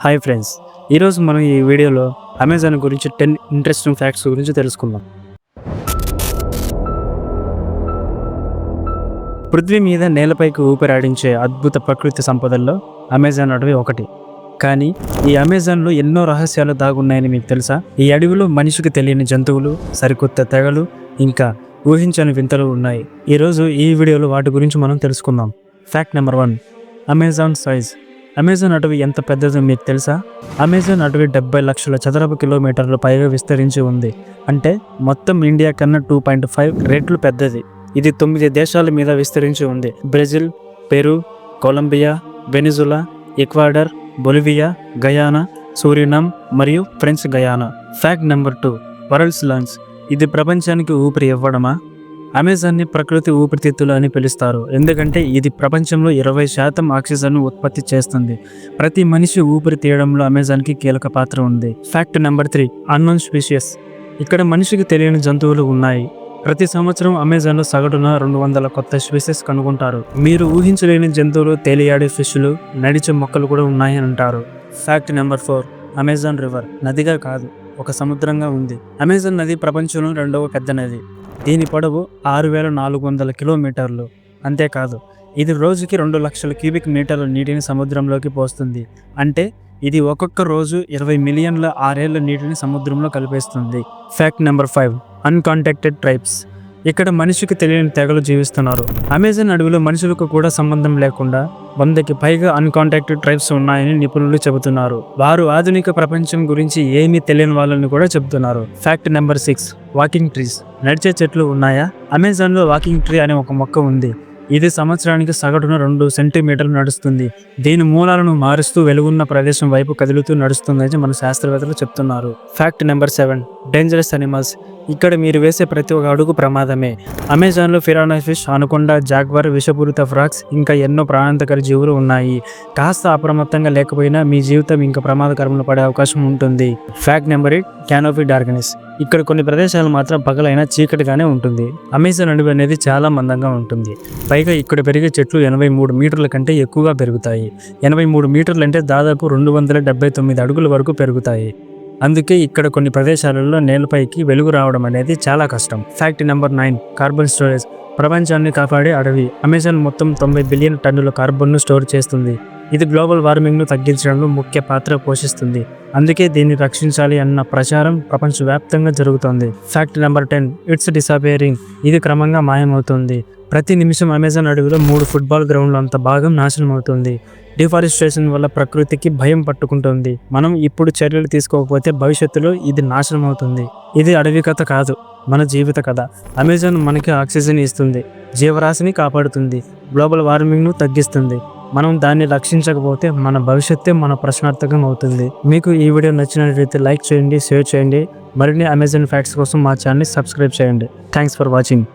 Hi friends, ఈరోజు మనం ఈ వీడియోలో అమెజాన్ గురించి 10 ఇంట్రెస్టింగ్ ఫ్యాక్ట్స్ గురించి తెలుసుకుందాం. పృథ్వీ మీద నేలపైకి ఊపిరాడించే అద్భుత ప్రకృతి సంపదల్లో అమెజాన్ అడవి ఒకటి. కానీ ఈ అమెజాన్లో ఎన్నో రహస్యాలు దాగున్నాయని మీకు తెలుసా? ఈ అడవిలో మనిషికి తెలియని జంతువులు, సరికొత్త తెగలు, ఇంకా ఊహించని వింతలు ఉన్నాయి. ఈరోజు ఈ వీడియోలో వాటి గురించి మనం తెలుసుకుందాం. Fact number 1, Amazon size. Amazon అటవీ ఎంత పెద్దదో మీకు తెలుసా? అమెజాన్ అటవీ 70 లక్షల చదరపు కిలోమీటర్లు పైగా విస్తరించి ఉంది. అంటే మొత్తం ఇండియా కన్నా 2.5 రెట్లు పెద్దది. ఇది 9 దేశాల మీద విస్తరించి ఉంది. Brazil, Peru, Colombia, Venezuela, Ecuador, Bolivia, Guyana, Suriname మరియు French Guiana. Fact number 2, world's lungs. ఇది ప్రపంచానికి ఊపిరి ఇవ్వడమా? అమెజాన్ని ప్రకృతి ఊపిరితిత్తులు అని పిలుస్తారు, ఎందుకంటే ఇది ప్రపంచంలో 20% ఆక్సిజన్ను ఉత్పత్తి చేస్తుంది. ప్రతి మనిషి ఊపిరి తీయడంలో అమెజాన్కి కీలక పాత్ర ఉంది. Fact number 3, unknown spacious. ఇక్కడ మనిషికి తెలియని జంతువులు ఉన్నాయి. ప్రతి సంవత్సరం అమెజాన్లో సగటున 200 కొత్త స్పీసెస్ కనుగొంటారు. మీరు ఊహించలేని జంతువులు, తేలియాడే ఫిష్లు, నడిచే మొక్కలు కూడా ఉన్నాయని అంటారు. ఫ్యాక్ట్ నెంబర్ 4, అమెజాన్ రివర్ నదిగా కాదు, ఒక సముద్రంగా ఉంది. అమెజాన్ నది ప్రపంచంలో 2వ పెద్ద నది. దీని పొడవు 6400 కిలోమీటర్లు. అంతేకాదు, ఇది రోజుకి 2 లక్షల క్యూబిక్ మీటర్ల నీటిని సముద్రంలోకి పోస్తుంది. అంటే ఇది ఒక్కొక్క రోజు 20 మిలియన్ల ఆరేళ్ల నీటిని సముద్రంలో కలిపేస్తుంది. Fact number 5, uncontacted tribes. ఇక్కడ మనిషికి తెలియని తెగలు జీవిస్తున్నారు. అమెజాన్ అడవిలో మనుషులకు కూడా సంబంధం లేకుండా 100కి పైగా అన్కాంటాక్టెడ్ ట్రైబ్స్ ఉన్నాయని నిపుణులు చెబుతున్నారు. వారు ఆధునిక ప్రపంచం గురించి ఏమీ తెలియని వాళ్ళని కూడా చెబుతున్నారు. Fact number 6, walking trees. నడిచే చెట్లు ఉన్నాయా? అమెజాన్లో వాకింగ్ ట్రీ అనే ఒక మొక్క ఉంది. ఇది సంవత్సరానికి సగటున 2 సెంటీమీటర్లు నడుస్తుంది. దీని మూలాలను మారుస్తూ వెలుగున్న ప్రదేశం వైపు కదులుతూ నడుస్తుందని మన శాస్త్రవేత్తలు చెప్తున్నారు. Fact number 7, dangerous animals. ఇక్కడ మీరు వేసే ప్రతి ఒక్క అడుగు ప్రమాదమే. అమెజాన్లో ఫిరానా ఫిష్, అనకొండ, జాగ్వర్, విషపూరిత ఫ్రాక్స్, ఇంకా ఎన్నో ప్రాణాంతకర జీవులు ఉన్నాయి. కాస్త అప్రమత్తంగా లేకపోయినా మీ జీవితం ఇంకా ప్రమాదకరంలో పడే అవకాశం ఉంటుంది. Fact number 8, canopy darkness. ఇక్కడ కొన్ని ప్రదేశాలు మాత్రం పగలైనా చీకటిగానే ఉంటుంది. అమెజాన్ అడవి అనేది చాలా మందంగా ఉంటుంది. పైగా ఇక్కడ పెరిగే చెట్లు 83 మీటర్ల కంటే ఎక్కువగా పెరుగుతాయి. 83 మీటర్లు అంటే దాదాపు 279 అడుగుల వరకు పెరుగుతాయి. అందుకే ఇక్కడ కొన్ని ప్రదేశాలలో నేలపైకి వెలుగు రావడం అనేది చాలా కష్టం. Fact number 9, carbon storage. ప్రపంచాన్ని కాపాడే అడవి. అమెజాన్ మొత్తం 90 బిలియన్ టన్నుల కార్బన్ను స్టోర్ చేస్తుంది. ఇది గ్లోబల్ వార్మింగ్ను తగ్గించడంలో ముఖ్య పాత్ర పోషిస్తుంది. అందుకే దీన్ని రక్షించాలి అన్న ప్రచారం ప్రపంచవ్యాప్తంగా జరుగుతోంది. Fact number 10, it's disappearing. ఇది క్రమంగా మాయమవుతుంది. ప్రతి నిమిషం అమెజాన్ అడవిలో 3 ఫుట్బాల్ గ్రౌండ్లు అంత భాగం నాశనం అవుతుంది. డిఫారెస్టేషన్ వల్ల ప్రకృతికి భయం పట్టుకుంటుంది. మనం ఇప్పుడు చర్యలు తీసుకోకపోతే భవిష్యత్తులో ఇది నాశనం అవుతుంది. ఇది అడవి కథ కాదు, మన జీవిత కథ. అమెజాన్ మనకి ఆక్సిజన్ ఇస్తుంది, జీవరాశిని కాపాడుతుంది, గ్లోబల్ వార్మింగ్ను తగ్గిస్తుంది. మనం దాన్ని రక్షించకపోతే మన భవిష్యత్తే మన ప్రశ్నార్థకం అవుతుంది. మీకు ఈ వీడియో నచ్చినట్లయితే లైక్ చేయండి, షేర్ చేయండి. మరిన్ని అమెజాన్ ఫ్యాక్ట్స్ కోసం మా ఛానల్ని సబ్స్క్రైబ్ చేయండి. Thanks for watching.